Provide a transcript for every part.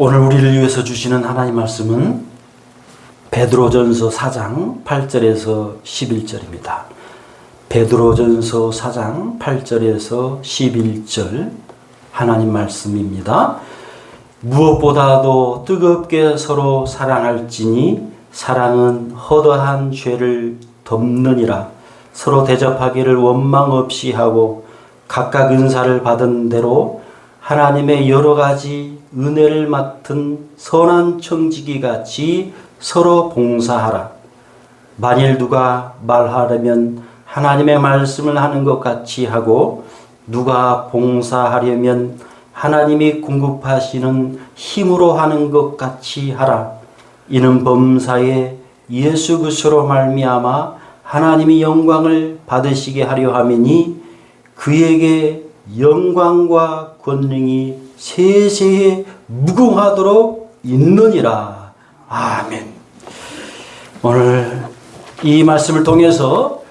오늘 우리를 위해서 주시는 하나님 말씀은 베드로전서 4장 8절에서 11절입니다. 베드로전서 4장 8절에서 11절 하나님 말씀입니다. 무엇보다도 뜨겁게 서로 사랑할지니 사랑은 허다한 죄를 덮느니라. 서로 대접하기를 원망 없이 하고 각각 은사를 받은 대로 하나님의 여러 가지 은혜를 맡은 선한 청지기 같이 서로 봉사하라. 만일 누가 말하려면 하나님의 말씀을 하는 것 같이 하고 누가 봉사하려면 하나님이 공급하시는 힘으로 하는 것 같이 하라. 이는 범사에 예수 그리스도로 말미암아 하나님이 영광을 받으시게 하려 함이니 그에게 영광과 권능이 세세에 무궁하도록 있느니라. 아멘. 오늘 이 말씀을 통해서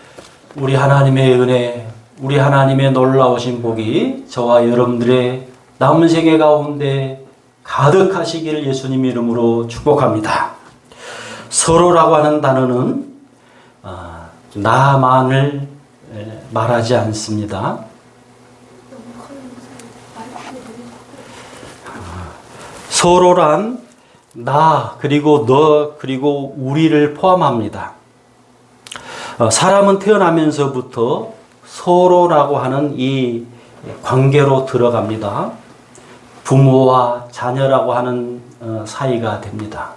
우리 하나님의 은혜, 우리 하나님의 놀라우신 복이 저와 여러분들의 남은 생애 가운데 가득하시기를 예수님 이름으로 축복합니다. 서로라고 하는 단어는 나만을 말하지 않습니다. 서로란 나 그리고 너 그리고 우리를 포함합니다. 사람은 태어나면서부터 서로라고 하는 이 관계로 들어갑니다. 부모와 자녀라고 하는 사이가 됩니다.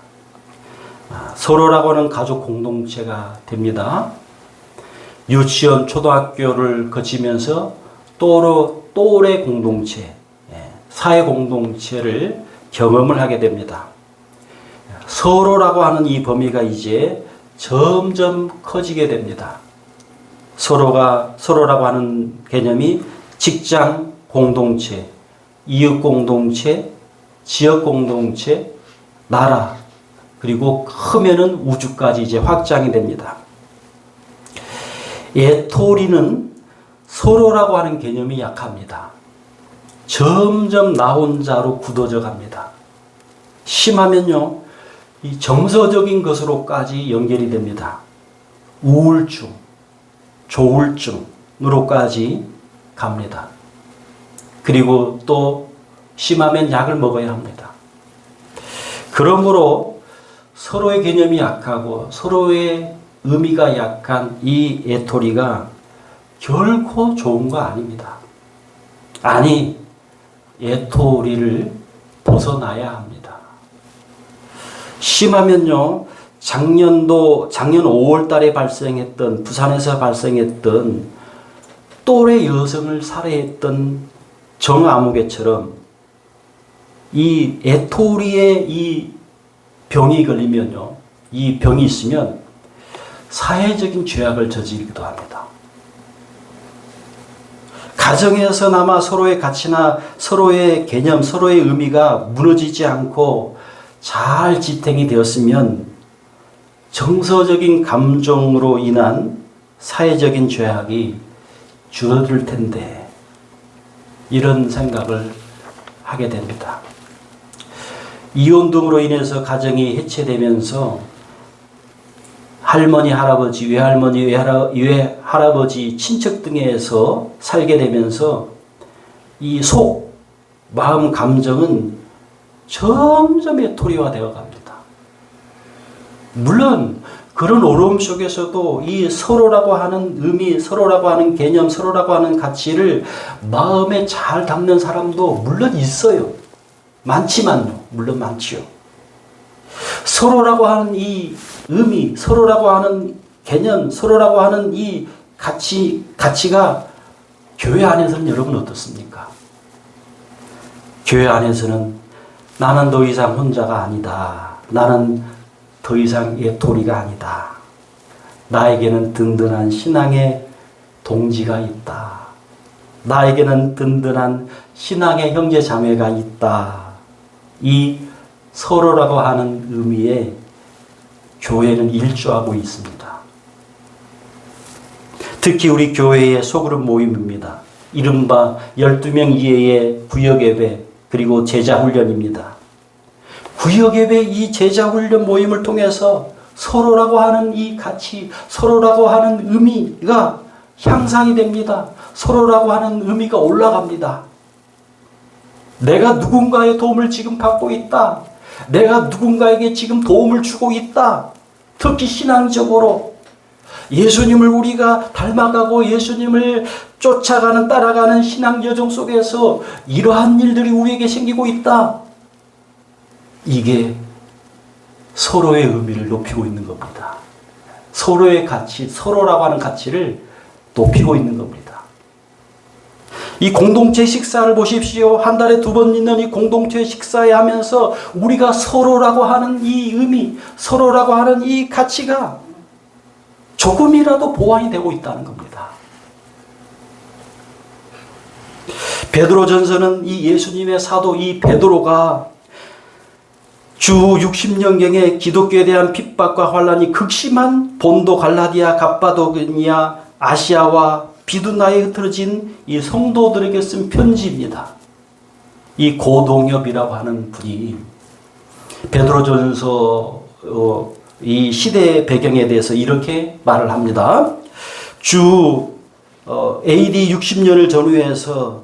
서로라고 하는 가족 공동체가 됩니다. 유치원, 초등학교를 거치면서 또래 공동체, 사회 공동체를 경험을 하게 됩니다. 서로라고 하는 이 범위가 이제 점점 커지게 됩니다. 서로라고 하는 개념이 직장 공동체, 이웃 공동체, 지역 공동체, 나라, 그리고 크면은 우주까지 이제 확장이 됩니다. 애토리는 서로라고 하는 개념이 약합니다. 점점 나 혼자로 굳어져 갑니다. 심하면요, 이 정서적인 것으로까지 연결이 됩니다. 우울증, 조울증으로까지 갑니다. 그리고 또 심하면 약을 먹어야 합니다. 그러므로 서로의 개념이 약하고 서로의 의미가 약한 이 애토리가 결코 좋은 거 아닙니다. 아니, 애토리를 벗어나야 합니다. 심하면요, 작년 5월 달에 부산에서 발생했던 또래 여성을 살해했던 정아무개처럼 이 애토리에 이 병이 걸리면요, 이 병이 있으면 사회적인 죄악을 저지르기도 합니다. 가정에서나마 서로의 가치나 서로의 개념, 서로의 의미가 무너지지 않고 잘 지탱이 되었으면 정서적인 감정으로 인한 사회적인 죄악이 줄어들 텐데 이런 생각을 하게 됩니다. 이혼 등으로 인해서 가정이 해체되면서 할머니, 할아버지, 외할머니, 외할아버지, 친척 등에서 살게 되면서 이 마음, 감정은 점점 애토리화 되어 갑니다. 물론 그런 어려움 속에서도 이 서로라고 하는 의미, 서로라고 하는 개념, 서로라고 하는 가치를 마음에 잘 담는 사람도 물론 있어요. 많지만요. 물론 많지요. 서로라고 하는 이 의미, 서로라고 하는 개념, 서로라고 하는 이 가치가 교회 안에서는 여러분 어떻습니까? 교회 안에서는 나는 더 이상 혼자가 아니다. 나는 더 이상 애토리가 아니다. 나에게는 든든한 신앙의 동지가 있다. 나에게는 든든한 신앙의 형제 자매가 있다. 이 서로라고 하는 의미에 교회는 일조하고 있습니다. 특히 우리 교회의 소그룹 모임입니다. 이른바 12명 이하의 구역예배 그리고 제자훈련입니다. 구역예배 이 제자훈련 모임을 통해서 서로라고 하는 이 가치, 서로라고 하는 의미가 향상이 됩니다. 서로라고 하는 의미가 올라갑니다. 내가 누군가의 도움을 지금 받고 있다. 내가 누군가에게 지금 도움을 주고 있다. 특히 신앙적으로 예수님을 우리가 닮아가고 예수님을 쫓아가는 따라가는 신앙 여정 속에서 이러한 일들이 우리에게 생기고 있다. 이게 서로의 의미를 높이고 있는 겁니다. 서로의 가치, 서로라고 하는 가치를 높이고 있는 겁니다. 이 공동체 식사를 보십시오. 한 달에 2번 있는 이 공동체 식사에 하면서 우리가 서로라고 하는 이 의미, 서로라고 하는 이 가치가 조금이라도 보완이 되고 있다는 겁니다. 베드로전서는 이 예수님의 사도 이 베드로가 주 60년경에 기독교에 대한 핍박과 환란이 극심한 본도 갈라디아 갑바도니아 아시아와 비두나에 흩어진 이 성도들에게 쓴 편지입니다. 이 고동엽이라고 하는 분이 베드로전서 이 시대의 배경에 대해서 이렇게 말을 합니다. 주 AD 60년을 전후해서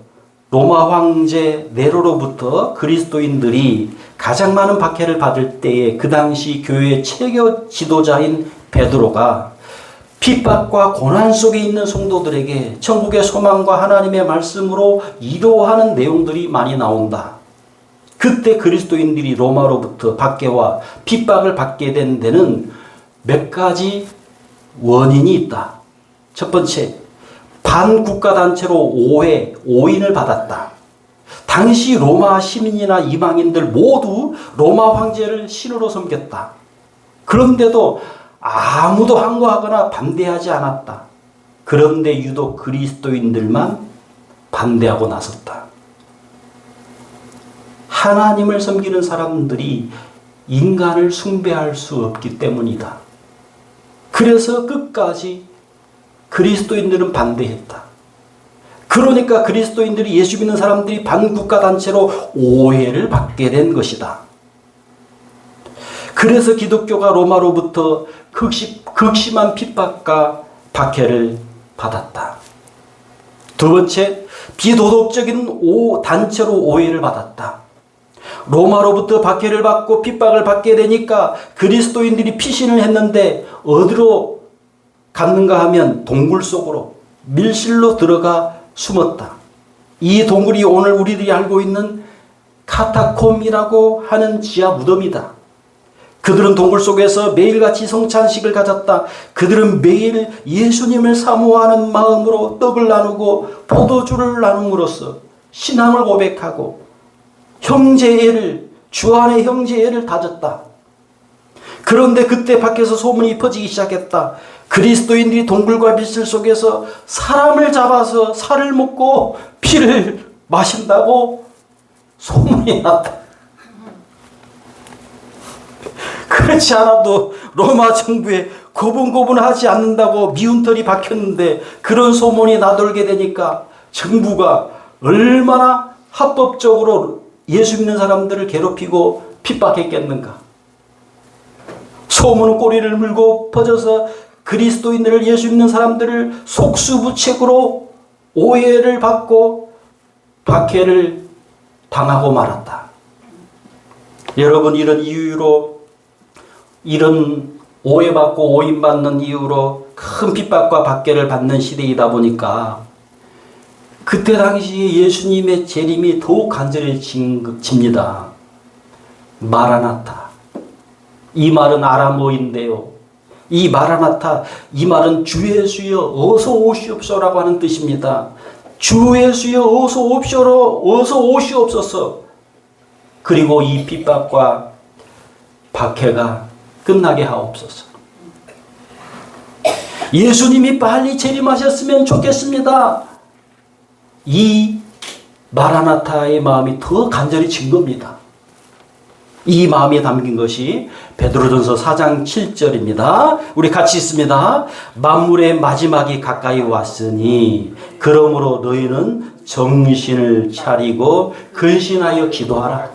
로마 황제 네로로부터 그리스도인들이 가장 많은 박해를 받을 때에 그 당시 교회의 체교 지도자인 베드로가 핍박과 고난 속에 있는 성도들에게 천국의 소망과 하나님의 말씀으로 위로하는 내용들이 많이 나온다. 그때 그리스도인들이 로마로부터 박해와 핍박을 받게 된 데는 몇 가지 원인이 있다. 첫 번째, 반국가단체로 오인을 받았다. 당시 로마 시민이나 이방인들 모두 로마 황제를 신으로 섬겼다. 그런데도 아무도 항거하거나 반대하지 않았다. 그런데 유독 그리스도인들만 반대하고 나섰다. 하나님을 섬기는 사람들이 인간을 숭배할 수 없기 때문이다. 그래서 끝까지 그리스도인들은 반대했다. 그러니까 그리스도인들이 예수 믿는 사람들이 반국가단체로 오해를 받게 된 것이다. 그래서 기독교가 로마로부터 극심한 핍박과 박해를 받았다. 두 번째, 비도덕적인 단체로 오해를 받았다. 로마로부터 박해를 받고 핍박을 받게 되니까 그리스도인들이 피신을 했는데 어디로 갔는가 하면 동굴 속으로 밀실로 들어가 숨었다. 이 동굴이 오늘 우리들이 알고 있는 카타콤이라고 하는 지하 무덤이다. 그들은 동굴 속에서 매일같이 성찬식을 가졌다. 그들은 매일 예수님을 사모하는 마음으로 떡을 나누고 포도주를 나눔으로써 신앙을 고백하고 주 안에 형제애를 다졌다. 그런데 그때 밖에서 소문이 퍼지기 시작했다. 그리스도인들이 동굴과 밀실 속에서 사람을 잡아서 살을 먹고 피를 마신다고 소문이 났다. 그렇지 않아도 로마 정부에 고분고분하지 않는다고 미운털이 박혔는데 그런 소문이 나돌게 되니까 정부가 얼마나 합법적으로 예수 믿는 사람들을 괴롭히고 핍박했겠는가. 소문은 꼬리를 물고 퍼져서 그리스도인들을 예수 믿는 사람들을 속수무책으로 오해를 받고 박해를 당하고 말았다. 여러분, 이런 이유로 이런 오해받고 오인받는 이유로 큰 핍박과 박해를 받는 시대이다 보니까 그때 당시에 예수님의 재림이 더욱 간절해집니다. 마라나타. 이 말은 아람어인데요. 이 마라나타, 이 말은 주 예수여 어서 오시옵소서라고 하는 뜻입니다. 주 예수여 어서 오시옵소서. 그리고 이 핍박과 박해가 끝나게 하옵소서. 예수님이 빨리 재림하셨으면 좋겠습니다. 이 마라나타의 마음이 더 간절해진 겁니다. 이 마음이 담긴 것이 베드로전서 4장 7절입니다. 우리 같이 읽습니다. 만물의 마지막이 가까이 왔으니 그러므로 너희는 정신을 차리고 근신하여 기도하라.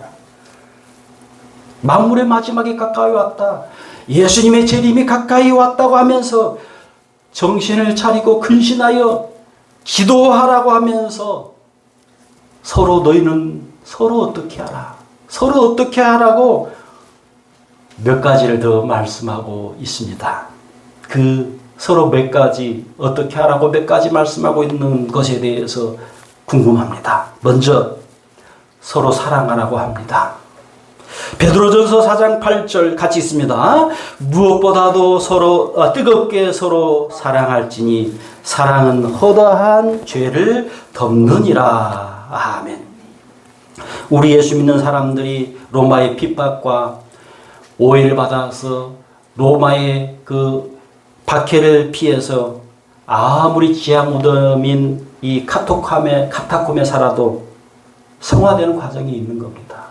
만물의 마지막이 가까이 왔다. 예수님의 재림이 가까이 왔다고 하면서 정신을 차리고 근신하여 기도하라고 하면서 서로 너희는 서로 어떻게 하라. 서로 어떻게 하라고 몇 가지를 더 말씀하고 있습니다. 그 서로 몇 가지 어떻게 하라고 몇 가지 말씀하고 있는 것에 대해서 궁금합니다. 먼저 서로 사랑하라고 합니다. 베드로전서 4장 8절 같이 있습니다. 무엇보다도 서로 뜨겁게 서로 사랑할지니 사랑은 허다한 죄를 덮느니라. 아멘. 우리 예수 믿는 사람들이 로마의 핍박과 오해를 받아서 로마의 그 박해를 피해서 아무리 지하 무덤인 이 카타콤에 살아도 성화되는 과정이 있는 겁니다.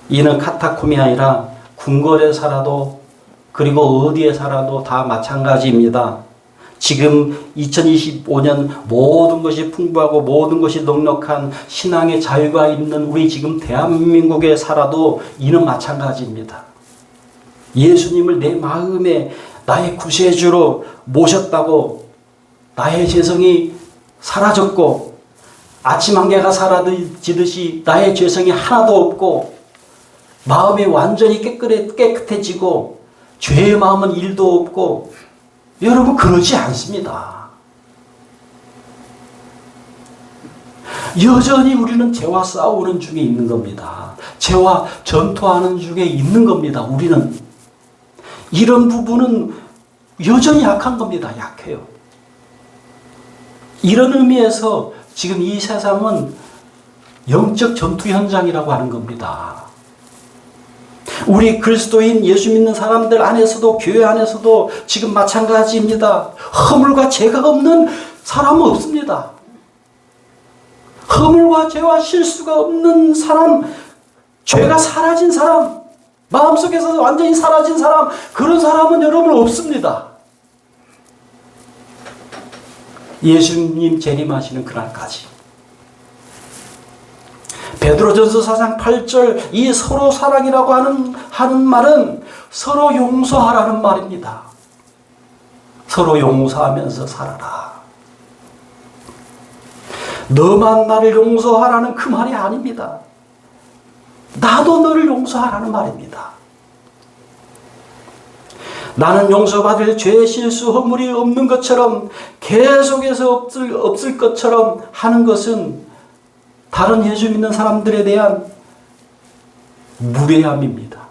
이는 카타콤이 아니라 궁궐에 살아도 그리고 어디에 살아도 다 마찬가지입니다. 지금 2025년 모든 것이 풍부하고 모든 것이 넉넉한 신앙의 자유가 있는 우리 지금 대한민국에 살아도 이는 마찬가지입니다. 예수님을 내 마음에 나의 구세주로 모셨다고 나의 죄성이 사라졌고 아침 한개가 사라지듯이 나의 죄성이 하나도 없고 마음이 완전히 깨끗해지고 죄의 마음은 1도 없고 여러분 그러지 않습니다. 여전히 우리는 죄와 싸우는 중에 있는 겁니다. 죄와 전투하는 중에 있는 겁니다. 우리는 이런 부분은 여전히 약한 겁니다. 약해요. 이런 의미에서 지금 이 세상은 영적 전투 현장이라고 하는 겁니다. 우리 그리스도인 예수 믿는 사람들 안에서도 교회 안에서도 지금 마찬가지입니다. 허물과 죄가 없는 사람은 없습니다. 허물과 죄와 실수가 없는 사람, 죄가 사라진 사람, 마음속에서 완전히 사라진 사람, 그런 사람은 여러분 없습니다. 예수님 재림하시는 그날까지. 베드로전서 4장 8절 이 서로 사랑이라고 하는 말은 서로 용서하라는 말입니다. 서로 용서하면서 살아라. 너만 나를 용서하라는 그 말이 아닙니다. 나도 너를 용서하라는 말입니다. 나는 용서받을 죄, 실수, 허물이 없는 것처럼 계속해서 없을 것처럼 하는 것은 다른 예수 믿는 사람들에 대한 무례함입니다.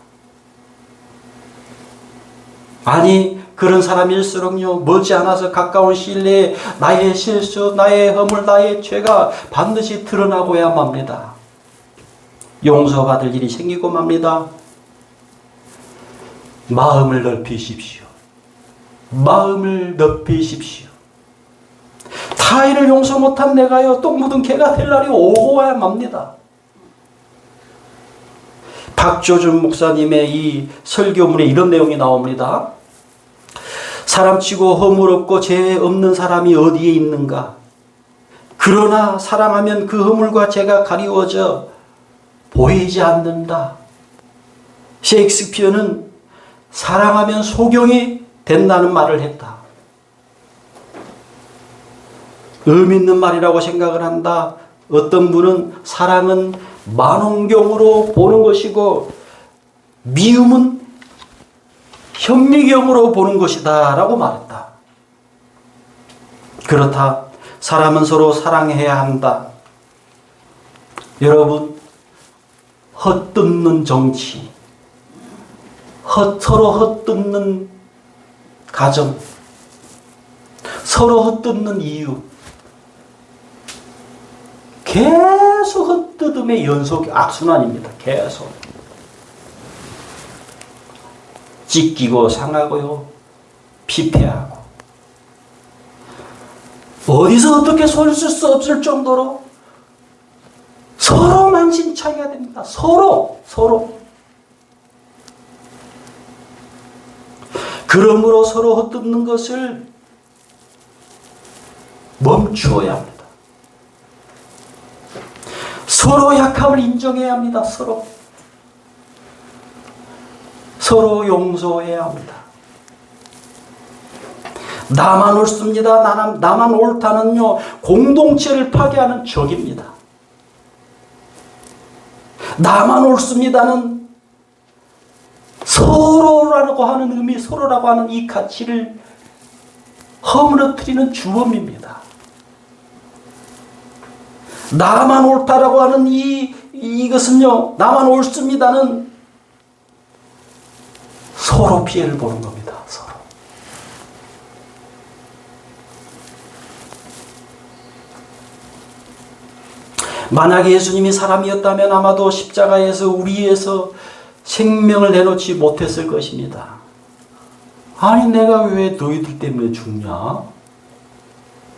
아니 그런 사람일수록요 머지않아서 가까운 시일 내에 나의 실수, 나의 허물, 나의 죄가 반드시 드러나고야 맙니다. 용서받을 일이 생기고 맙니다. 마음을 넓히십시오. 마음을 넓히십시오. 타인을 용서 못한 내가요 똥 묻은 개가 될 날이 오고 와야 맙니다. 박조준 목사님의 이 설교문에 이런 내용이 나옵니다. 사람치고 허물 없고 죄 없는 사람이 어디에 있는가? 그러나 사랑하면 그 허물과 죄가 가리워져 보이지 않는다. 셰익스피어는 사랑하면 소경이 된다는 말을 했다. 의미 있는 말이라고 생각을 한다. 어떤 분은 사랑은 만원경으로 보는 것이고 미움은 현미경으로 보는 것이다 라고 말했다. 그렇다. 사람은 서로 사랑해야 한다. 여러분 헛뜯는 정치, 서로 헛뜯는 가정, 서로 헛뜯는 이유, 계속 헛뜯음의 연속 악순환입니다. 계속 찢기고 상하고요, 피폐하고 어디서 어떻게 손을 쓸 수 없을 정도로 서로 만신창이가 됩니다. 서로. 그러므로 서로 헛뜯는 것을 멈추어야 합니다. 서로 약함을 인정해야 합니다. 서로. 서로 용서해야 합니다. 나만 옳습니다. 나만 옳다는요, 공동체를 파괴하는 적입니다. 나만 옳습니다는 서로라고 하는 의미, 서로라고 하는 이 가치를 허물어뜨리는 주범입니다. 나만 옳다라고 하는 이것은요, 나만 옳습니다는 서로 피해를 보는 겁니다. 서로. 만약에 예수님이 사람이었다면 아마도 십자가에서 우리 위해서 생명을 내놓지 못했을 것입니다. 아니 내가 왜 너희들 때문에 죽냐?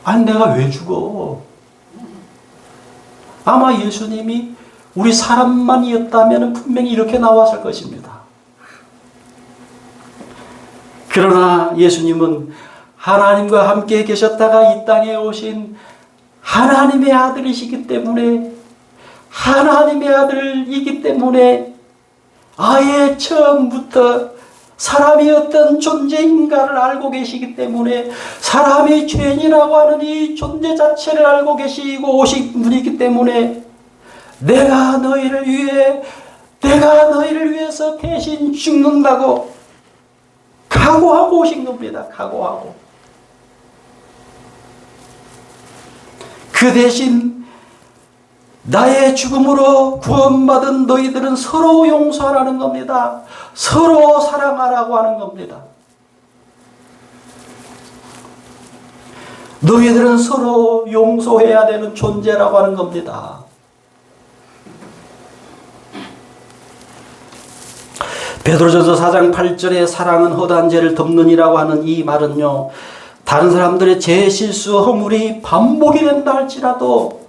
아니 내가 왜 죽어? 아마 예수님이 우리 사람만이었다면 분명히 이렇게 나왔을 것입니다. 그러나 예수님은 하나님과 함께 계셨다가 이 땅에 오신 하나님의 아들이시기 때문에, 하나님의 아들이기 때문에 아예 처음부터 사람이 어떤 존재인가를 알고 계시기 때문에, 사람이 죄인이라고 하는 이 존재 자체를 알고 계시고 오신 분이기 때문에 내가 너희를 위해서 대신 죽는다고 각오하고 오신 겁니다. 각오하고. 그 대신 나의 죽음으로 구원받은 너희들은 서로 용서하라는 겁니다. 서로 사랑하라고 하는 겁니다. 너희들은 서로 용서해야 되는 존재라고 하는 겁니다. 베드로전서 4장 8절에 사랑은 허다한 죄를 덮느니라고 하는 이 말은요, 다른 사람들의 제 실수 허물이 반복이 된다 할지라도,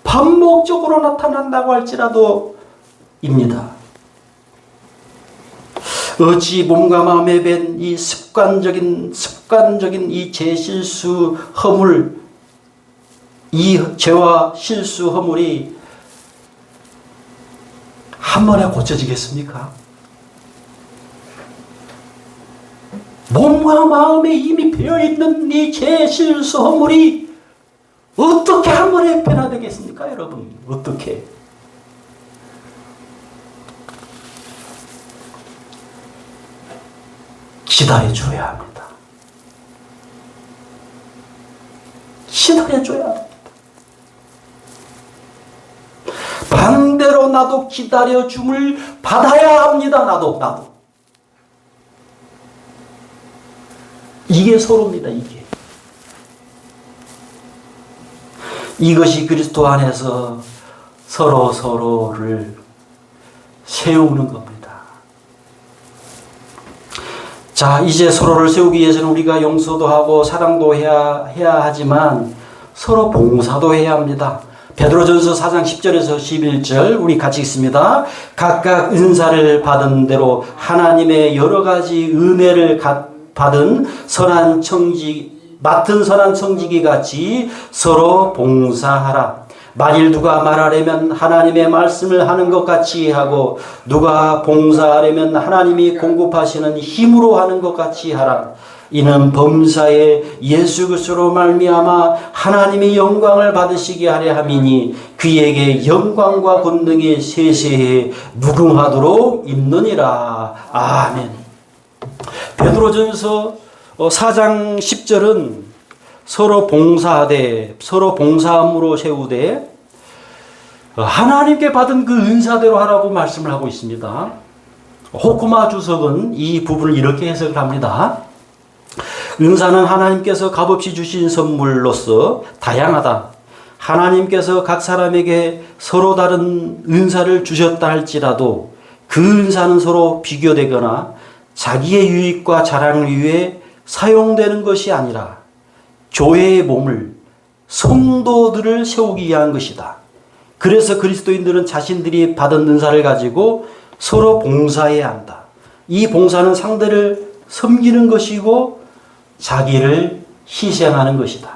반복적으로 나타난다고 할지라도 입니다. 어찌 몸과 마음에 밴 이 습관적인 이 제 실수 허물, 이 죄와 실수 허물이 한 번에 고쳐지겠습니까? 몸과 마음에 이미 배어있는 이 죄 실수 허물이 어떻게 한 번에 변화되겠습니까, 여러분? 어떻게? 기다려줘야 합니다. 기다려줘야 합니다. 반대로 나도 기다려줌을 받아야 합니다. 나도. 이게 서로입니다. 이것이 그리스도 안에서 서로를 세우는 겁니다. 자, 이제 서로를 세우기 위해서는 우리가 용서도 하고 사랑도 해야 하지만 서로 봉사도 해야 합니다. 베드로전서 4장 10절에서 11절 우리 같이 읽습니다. 각각 은사를 받은 대로 하나님의 여러 가지 은혜를 받은 맡은 선한 청지기 같이 서로 봉사하라. 만일 누가 말하려면 하나님의 말씀을 하는 것 같이 하고, 누가 봉사하려면 하나님이 공급하시는 힘으로 하는 것 같이 하라. 이는 범사에 예수 그리스도로 말미암아 하나님이 영광을 받으시게 하려 함이니 그에게 영광과 권능이 세세에 무궁하도록 있느니라. 아멘. 베드로전서 4장 10절은 서로 봉사하되, 서로 봉사함으로 세우되 하나님께 받은 그 은사대로 하라고 말씀을 하고 있습니다. 호쿠마 주석은 이 부분을 이렇게 해석을 합니다. 은사는 하나님께서 값없이 주신 선물로서 다양하다. 하나님께서 각 사람에게 서로 다른 은사를 주셨다 할지라도 그 은사는 서로 비교되거나 자기의 유익과 자랑을 위해 사용되는 것이 아니라 교회의 몸을, 성도들을 세우기 위한 것이다. 그래서 그리스도인들은 자신들이 받은 은사를 가지고 서로 봉사해야 한다. 이 봉사는 상대를 섬기는 것이고 자기를 희생하는 것이다.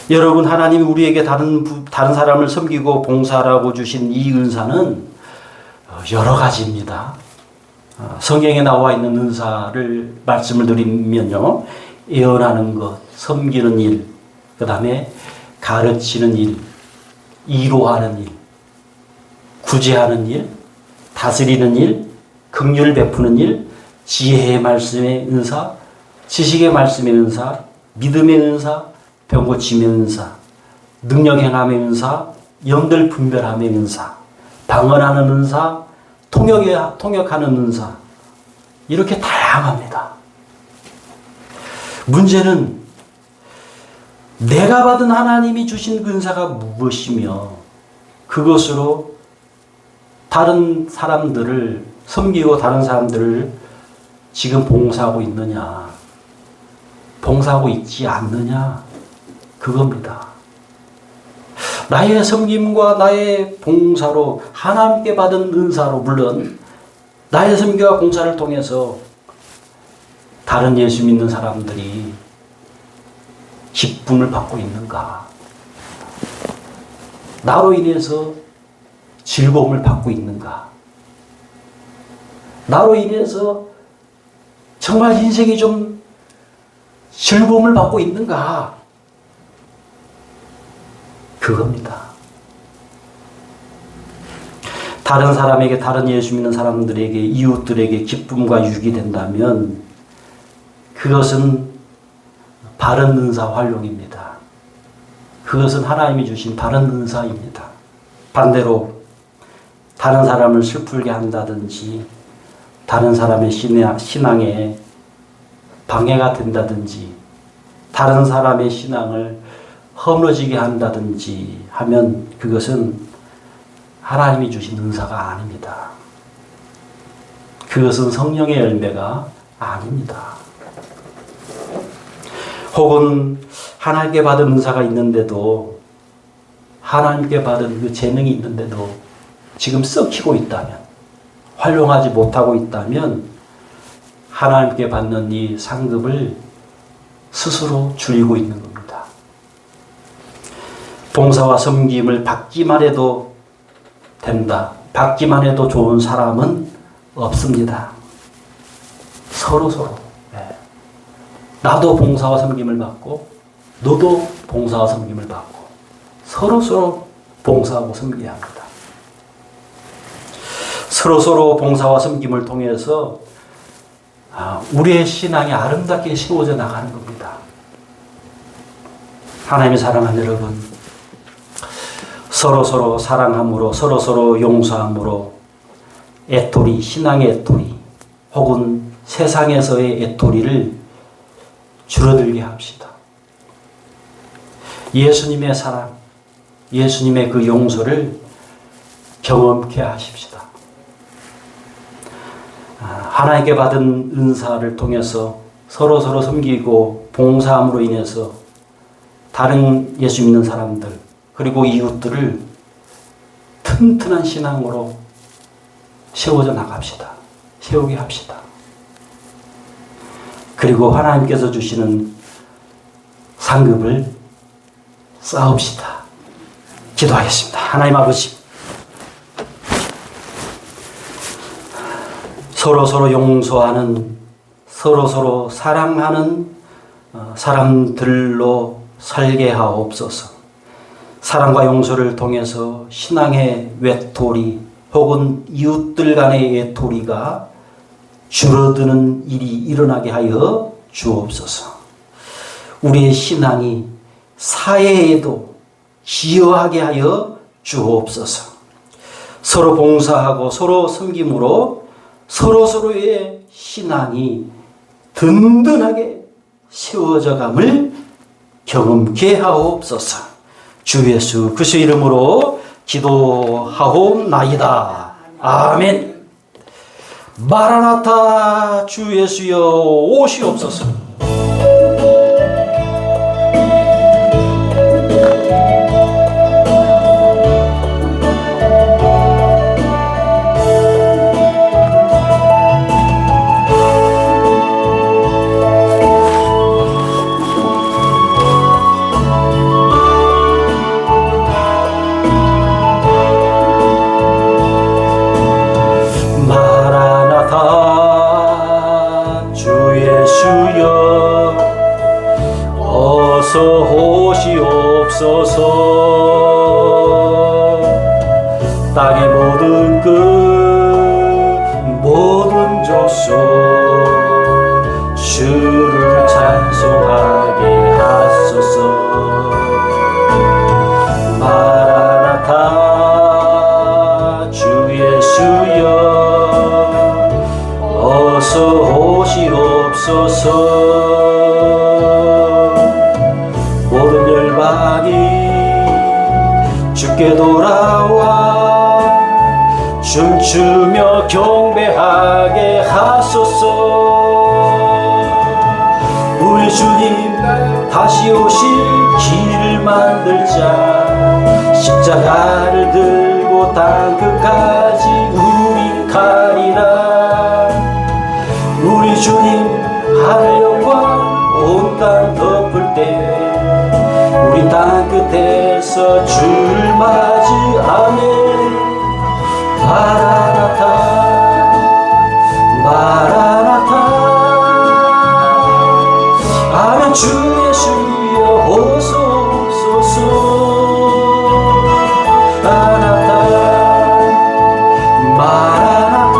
여러분, 하나님이 우리에게 다른 사람을 섬기고 봉사하라고 주신 이 은사는 여러 가지입니다. 성경에 나와 있는 은사를 말씀을 드리면요. 예언하는 것, 섬기는 일, 그 다음에 가르치는 일, 이로하는 일, 구제하는 일, 다스리는 일, 긍휼을 베푸는 일, 지혜의 말씀의 은사, 지식의 말씀의 은사, 믿음의 은사, 병 고침의 은사, 능력 행함의 은사, 영들 분별함의 은사, 방언하는 은사, 통역하는 은사, 이렇게 다양합니다. 문제는 내가 받은 하나님이 주신 은사가 무엇이며 그것으로 다른 사람들을 섬기고 다른 사람들을 지금 봉사하고 있느냐, 봉사하고 있지 않느냐, 그겁니다. 나의 섬김과 나의 봉사로 하나님께 받은 은사로, 물론 나의 섬기와 봉사를 통해서 다른 예수 믿는 사람들이 기쁨을 받고 있는가, 나로 인해서 즐거움을 받고 있는가, 나로 인해서 정말 인생이 좀 즐거움을 받고 있는가, 그겁니다. 다른 사람에게, 다른 예수 믿는 사람들에게, 이웃들에게 기쁨과 유익이 된다면 그것은 바른 은사 활용입니다. 그것은 하나님이 주신 바른 은사입니다. 반대로 다른 사람을 슬프게 한다든지 다른 사람의 신앙에 방해가 된다든지 다른 사람의 신앙을 허물어지게 한다든지 하면 그것은 하나님이 주신 은사가 아닙니다. 그것은 성령의 열매가 아닙니다. 혹은 하나님께 받은 은사가 있는데도, 하나님께 받은 그 재능이 있는데도 지금 썩히고 있다면, 활용하지 못하고 있다면 하나님께 받는 이 상급을 스스로 줄이고 있는 겁니다. 봉사와 섬김을 받기만 해도 된다, 받기만 해도 좋은 사람은 없습니다. 서로 나도 봉사와 섬김을 받고 너도 봉사와 섬김을 받고 서로 봉사하고 섬겨야 합니다. 서로 봉사와 섬김을 통해서 우리의 신앙이 아름답게 세워져 나가는 겁니다. 하나님의 사랑하는 여러분, 서로 사랑함으로, 서로 용서함으로 애토리, 신앙의 애토리 혹은 세상에서의 애토리를 줄어들게 합시다. 예수님의 사랑, 예수님의 그 용서를 경험케 하십시다. 하나님께 받은 은사를 통해서 서로 섬기고 봉사함으로 인해서 다른 예수 믿는 사람들 그리고 이웃들을 튼튼한 신앙으로 세워져 나갑시다. 세우게 합시다. 그리고 하나님께서 주시는 상급을 쌓읍시다. 기도하겠습니다. 하나님 아버지, 서로 용서하는, 서로 사랑하는 사람들로 살게 하옵소서. 사랑과 용서를 통해서 신앙의 외톨이 혹은 이웃들 간의 외톨이가 줄어드는 일이 일어나게 하여 주옵소서. 우리의 신앙이 사회에도 기여하게 하여 주옵소서. 서로 봉사하고 서로 섬김으로 서로의 신앙이 든든하게 세워져 감을 경험케 하옵소서. 주 예수 그리스도의 이름으로 기도하옵나이다. 아멘. 마라나타, 주 예수여 오시옵소서. 땅의 모든 끝 모든 족속 주를 찬송하게 하소서. 마라나타 주 예수여 어서 오시옵소서. 모든 열방이 주께 돌아와 춤추며 경배하게 하소서. 우리 주님 다시 오실 길을 만들자. 십자가를 들고 땅끝까지 우리 가리라. 우리 주님 하늘 영광 온 땅 덮을 때 우리 땅끝에서 주를 맞이하네. 마라나타 마라나타 아멘. 주 예수여 어서 오소서. 마라나타 마라나타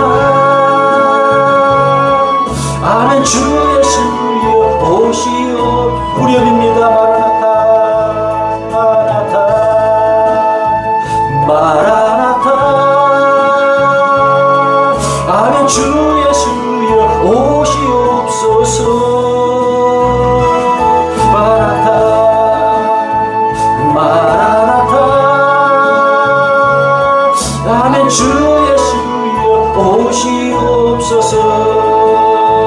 아멘. 주 예수여 오시오. 우리입니다. 마라나타 마라나타 마라나타 아멘. 주 예수여 오시옵소서. 마라나타 마라나타 아멘. 주 예수여 오시옵소서.